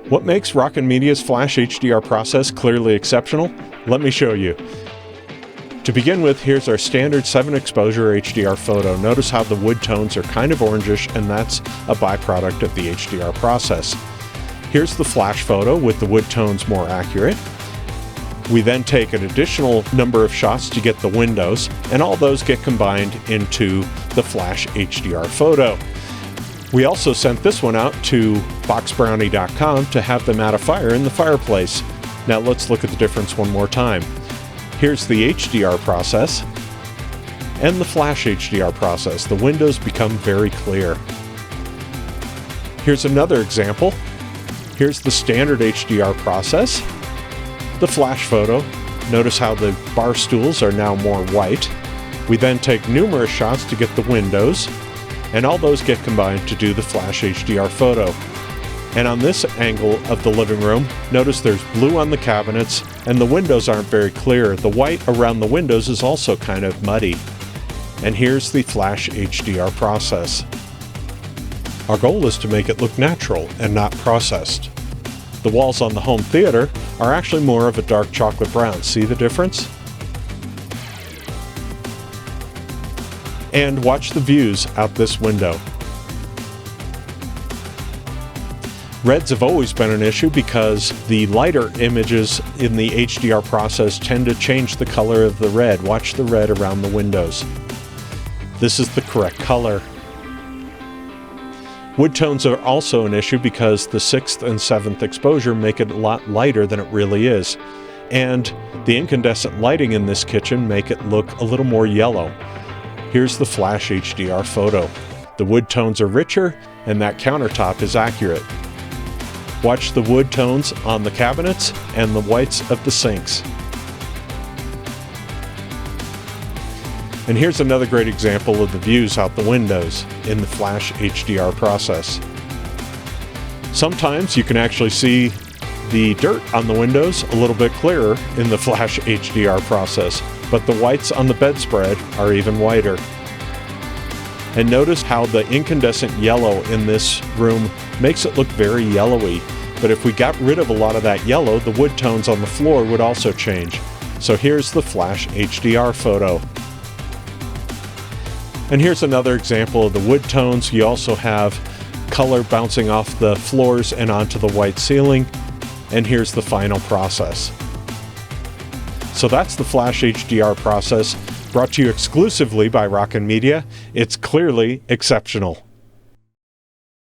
What makes Rockin Media's Flash HDR process clearly exceptional? Let me show you. To begin with, here's our standard 7 exposure HDR photo. Notice how the wood tones are kind of orangish, and that's a byproduct of the HDR process. Here's the flash photo with the wood tones more accurate. We then take an additional number of shots to get the windows, and all those get combined into the Flash HDR photo. We also sent this one out to boxbrownie.com to have them add a fire in the fireplace. Now let's look at the difference one more time. Here's the HDR process and the Flash HDR process. The windows become very clear. Here's another example. Here's the standard HDR process. The flash photo. Notice how the bar stools are now more white. We then take numerous shots to get the windows, and all those get combined to do the Flash HDR photo. And on this angle of the living room, notice there's blue on the cabinets, and the windows aren't very clear. The white around the windows is also kind of muddy. And here's the Flash HDR process. Our goal is to make it look natural and not processed. The walls on the home theater are actually more of a dark chocolate brown. See the difference? And watch the views out this window. Reds have always been an issue because the lighter images in the HDR process tend to change the color of the red. Watch the red around the windows. This is the correct color. Wood tones are also an issue because the 6th and 7th exposure make it a lot lighter than it really is. And the incandescent lighting in this kitchen make it look a little more yellow. Here's the Flash HDR photo. The wood tones are richer, and that countertop is accurate. Watch the wood tones on the cabinets and the whites of the sinks. And here's another great example of the views out the windows in the Flash HDR process. Sometimes you can actually see the dirt on the windows a little bit clearer in the Flash HDR process, but the whites on the bedspread are even whiter. And notice how the incandescent yellow in this room makes it look very yellowy. But if we got rid of a lot of that yellow, the wood tones on the floor would also change. So here's the Flash HDR photo. And here's another example of the wood tones. You also have color bouncing off the floors and onto the white ceiling. And here's the final process. So that's the Flash HDR process, brought to you exclusively by Rockin Media. It's clearly exceptional.